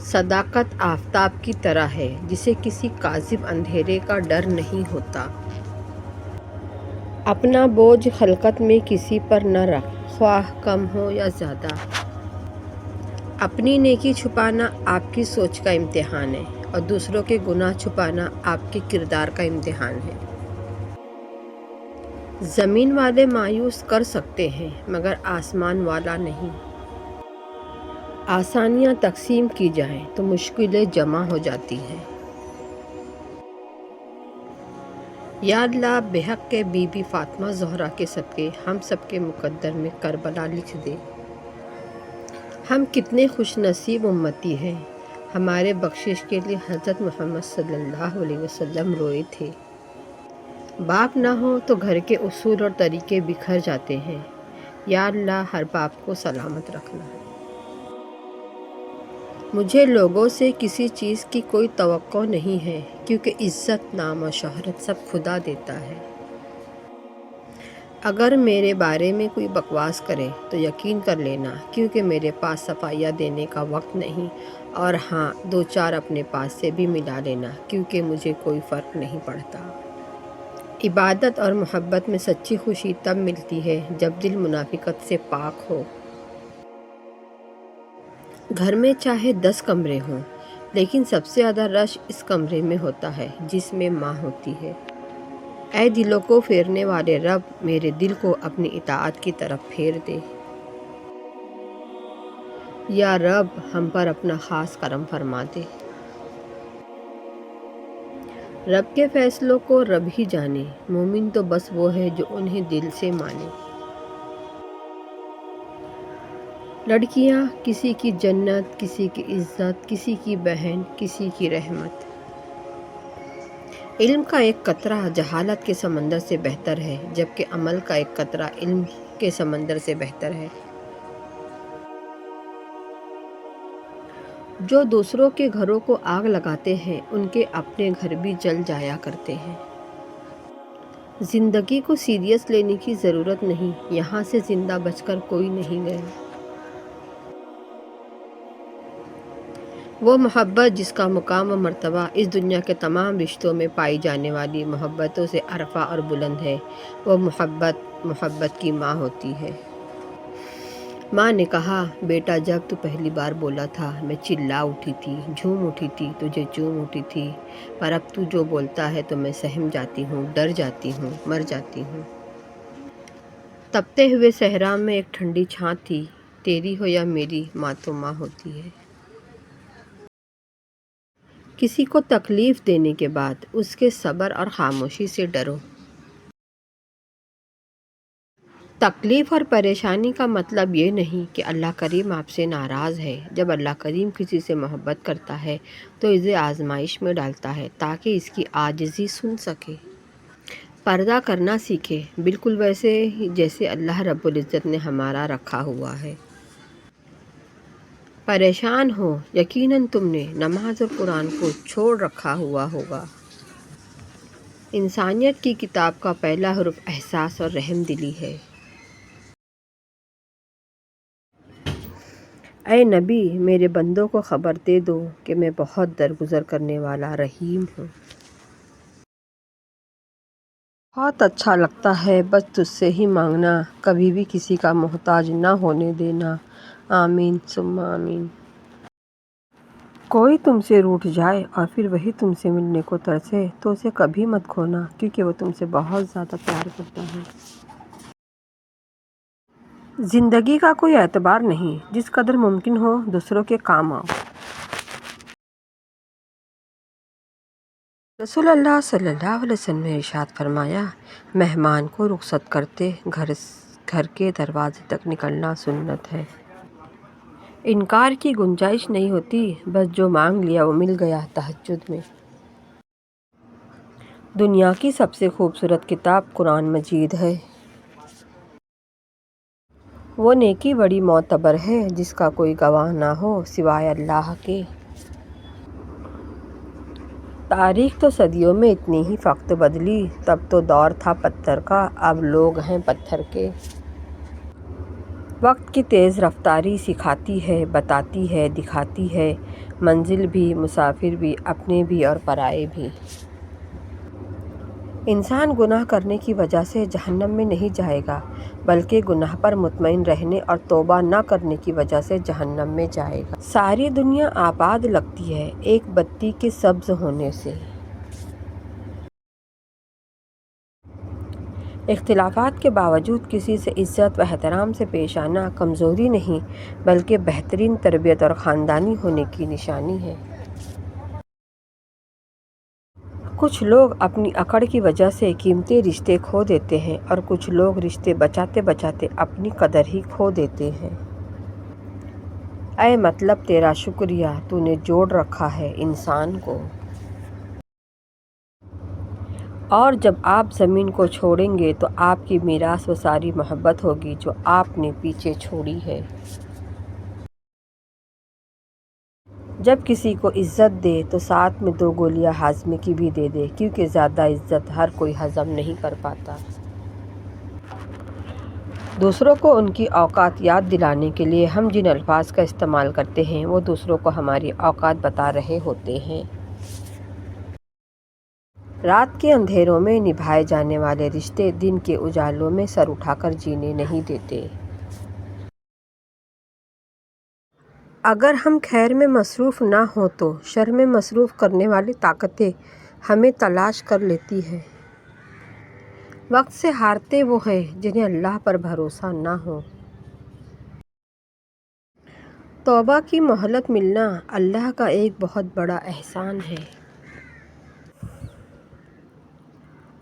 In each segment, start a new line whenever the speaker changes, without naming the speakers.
صداقت آفتاب کی طرح ہے جسے کسی کاذب اندھیرے کا ڈر نہیں ہوتا۔ اپنا بوجھ خلقت میں کسی پر نہ رکھ، خواہ کم ہو یا زیادہ۔ اپنی نیکی چھپانا آپ کی سوچ کا امتحان ہے اور دوسروں کے گناہ چھپانا آپ کے کردار کا امتحان ہے۔ زمین والے مایوس کر سکتے ہیں مگر آسمان والا نہیں۔ آسانیاں تقسیم کی جائیں تو مشکلیں جمع ہو جاتی ہیں۔ یا اللہ بحق کے بی بی فاطمہ زہرا کے صدقے ہم سب کے مقدر میں کربلا لکھ دے۔ ہم کتنے خوش نصیب امتی ہیں، ہمارے بخشش کے لیے حضرت محمد صلی اللہ علیہ وسلم روئے تھے۔ باپ نہ ہو تو گھر کے اصول اور طریقے بکھر جاتے ہیں۔ یا اللہ ہر باپ کو سلامت رکھنا۔ مجھے لوگوں سے کسی چیز کی کوئی توقع نہیں ہے کیونکہ عزت، نام و شہرت سب خدا دیتا ہے۔ اگر میرے بارے میں کوئی بکواس کرے تو یقین کر لینا کیونکہ میرے پاس صفائیہ دینے کا وقت نہیں، اور ہاں دو چار اپنے پاس سے بھی ملا لینا کیونکہ مجھے کوئی فرق نہیں پڑتا۔ عبادت اور محبت میں سچی خوشی تب ملتی ہے جب دل منافقت سے پاک ہو۔ گھر میں چاہے 10 کمرے ہوں لیکن سب سے زیادہ رش اس کمرے میں ہوتا ہے جس میں ماں ہوتی ہے۔ اے دلوں کو پھیرنے والے رب، میرے دل کو اپنی اطاعت کی طرف پھیر دے۔ یا رب ہم پر اپنا خاص کرم فرما دے۔ رب کے فیصلوں کو رب ہی جانے، مومن تو بس وہ ہے جو انہیں دل سے مانے۔ لڑکیاں کسی کی جنت، کسی کی عزت، کسی کی بہن، کسی کی رحمت۔ علم کا ایک قطرہ جہالت کے سمندر سے بہتر ہے جبکہ عمل کا ایک قطرہ علم کے سمندر سے بہتر ہے۔ جو دوسروں کے گھروں کو آگ لگاتے ہیں ان کے اپنے گھر بھی جل جایا کرتے ہیں۔ زندگی کو سیریس لینے کی ضرورت نہیں، یہاں سے زندہ بچ کر کوئی نہیں گیا۔ وہ محبت جس کا مقام و مرتبہ اس دنیا کے تمام رشتوں میں پائی جانے والی محبتوں سے ارفع اور بلند ہے، وہ محبت کی ماں ہوتی ہے۔ ماں نے کہا، بیٹا جب تو پہلی بار بولا تھا میں چلا اٹھی تھی، جھوم اٹھی تھی، تجھے چوم اٹھی تھی، پر اب تو جو بولتا ہے تو میں سہم جاتی ہوں، ڈر جاتی ہوں، مر جاتی ہوں۔ تپتے ہوئے صحرا میں ایک ٹھنڈی چھاں تھی، تیری ہو یا میری ماں تو ماں ہوتی ہے۔ کسی کو تکلیف دینے کے بعد اس کے صبر اور خاموشی سے ڈرو۔ تکلیف اور پریشانی کا مطلب یہ نہیں کہ اللہ کریم آپ سے ناراض ہے۔ جب اللہ کریم کسی سے محبت کرتا ہے تو اسے آزمائش میں ڈالتا ہے تاکہ اس کی عاجزی سن سکے، پردہ کرنا سیکھے، بالکل ویسے جیسے اللہ رب العزت نے ہمارا رکھا ہوا ہے۔ پریشان ہو، یقیناً تم نے نماز اور قرآن کو چھوڑ رکھا ہوا ہوگا۔ انسانیت کی کتاب کا پہلا حرف احساس اور رحم دلی ہے۔ اے نبی، میرے بندوں کو خبر دے دو کہ میں بہت درگزر کرنے والا رحیم ہوں۔ بہت اچھا لگتا ہے بس تجھ سے ہی مانگنا، کبھی بھی کسی کا محتاج نہ ہونے دینا۔ آمین ثم آمین۔ کوئی تم سے روٹھ جائے اور پھر وہی تم سے ملنے کو ترسے تو اسے کبھی مت کھونا کیونکہ وہ تم سے بہت زیادہ پیار کرتا ہے۔ زندگی کا کوئی اعتبار نہیں، جس قدر ممکن ہو دوسروں کے کام آؤ۔ رسول اللہ صلی اللہ علیہ وسلم نے ارشاد فرمایا، مہمان کو رخصت کرتے گھر کے دروازے تک نکلنا سنت ہے۔ انکار کی گنجائش نہیں ہوتی، بس جو مانگ لیا وہ مل گیا۔ تہجد میں دنیا کی سب سے خوبصورت کتاب قرآن مجید ہے۔ وہ نیکی بڑی معتبر ہے جس کا کوئی گواہ نہ ہو سوائے اللہ کے۔ تاریخ تو صدیوں میں اتنی ہی وقت بدلی، تب تو دور تھا پتھر کا، اب لوگ ہیں پتھر کے۔ وقت کی تیز رفتاری سکھاتی ہے، بتاتی ہے، دکھاتی ہے، منزل بھی، مسافر بھی، اپنے بھی اور پرائے بھی۔ انسان گناہ کرنے کی وجہ سے جہنم میں نہیں جائے گا، بلکہ گناہ پر مطمئن رہنے اور توبہ نہ کرنے کی وجہ سے جہنم میں جائے گا۔ ساری دنیا آباد لگتی ہے ایک بتی کے سبز ہونے سے۔ اختلافات کے باوجود کسی سے عزت و احترام سے پیش آنا کمزوری نہیں، بلکہ بہترین تربیت اور خاندانی ہونے کی نشانی ہے۔ کچھ لوگ اپنی اکڑ کی وجہ سے قیمتی رشتے کھو دیتے ہیں اور کچھ لوگ رشتے بچاتے بچاتے اپنی قدر ہی کھو دیتے ہیں۔ اے مطلب تیرا شکریہ، تو نے جوڑ رکھا ہے انسان کو۔ اور جب آپ زمین کو چھوڑیں گے تو آپ کی میراث وہ ساری محبت ہوگی جو آپ نے پیچھے چھوڑی ہے۔ جب کسی کو عزت دے تو ساتھ میں 2 گولیاں ہاضمے کی بھی دے دے، کیونکہ زیادہ عزت ہر کوئی ہضم نہیں کر پاتا۔ دوسروں کو ان کی اوقات یاد دلانے کے لیے ہم جن الفاظ کا استعمال کرتے ہیں وہ دوسروں کو ہماری اوقات بتا رہے ہوتے ہیں۔ رات کے اندھیروں میں نبھائے جانے والے رشتے دن کے اجالوں میں سر اٹھا کر جینے نہیں دیتے۔ اگر ہم خیر میں مصروف نہ ہوں تو شر میں مصروف کرنے والی طاقتیں ہمیں تلاش کر لیتی ہیں۔ وقت سے ہارتے وہ ہیں جنہیں اللہ پر بھروسہ نہ ہو۔ توبہ کی مہلت ملنا اللہ کا ایک بہت بڑا احسان ہے۔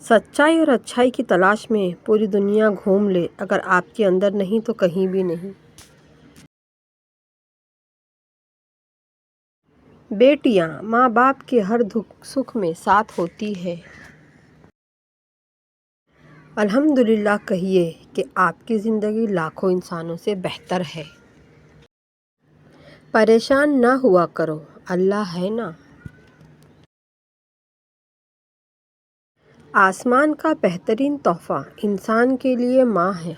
سچائی اور اچھائی کی تلاش میں پوری دنیا گھوم لے، اگر آپ کے اندر نہیں تو کہیں بھی نہیں۔ بیٹیاں ماں باپ کے ہر دکھ سکھ میں ساتھ ہوتی ہیں۔ الحمدللہ کہیے کہ آپ کی زندگی لاکھوں انسانوں سے بہتر ہے۔ پریشان نہ ہوا کرو، اللہ ہے نا۔ آسمان کا بہترین تحفہ انسان کے لیے ماں ہے۔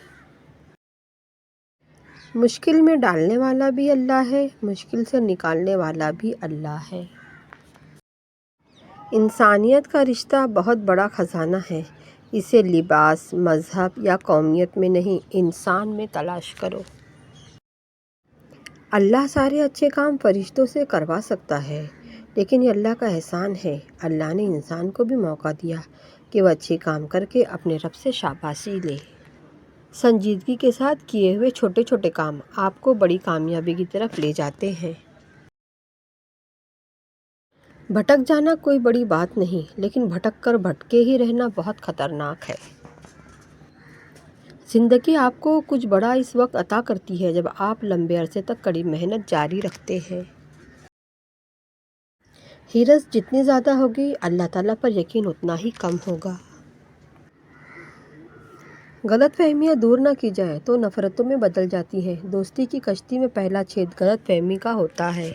مشکل میں ڈالنے والا بھی اللہ ہے، مشکل سے نکالنے والا بھی اللہ ہے۔ انسانیت کا رشتہ بہت بڑا خزانہ ہے، اسے لباس، مذہب یا قومیت میں نہیں، انسان میں تلاش کرو۔ اللہ سارے اچھے کام فرشتوں سے کروا سکتا ہے، لیکن یہ اللہ کا احسان ہے، اللہ نے انسان کو بھی موقع دیا کہ وہ اچھے کام کر کے اپنے رب سے شاباشی لے۔ سنجیدگی کے ساتھ کیے ہوئے چھوٹے چھوٹے کام آپ کو بڑی کامیابی کی طرف لے جاتے ہیں۔ بھٹک جانا کوئی بڑی بات نہیں، لیکن بھٹک کر بھٹکے ہی رہنا بہت خطرناک ہے۔ زندگی آپ کو کچھ بڑا اس وقت عطا کرتی ہے جب آپ لمبے عرصے تک کڑی محنت جاری رکھتے ہیں۔ حرص جتنی زیادہ ہوگی، اللہ تعالیٰ پر یقین اتنا ہی کم ہوگا۔ غلط فہمیاں دور نہ کی جائیں تو نفرتوں میں بدل جاتی ہیں۔ دوستی کی کشتی میں پہلا چھید غلط فہمی کا ہوتا ہے۔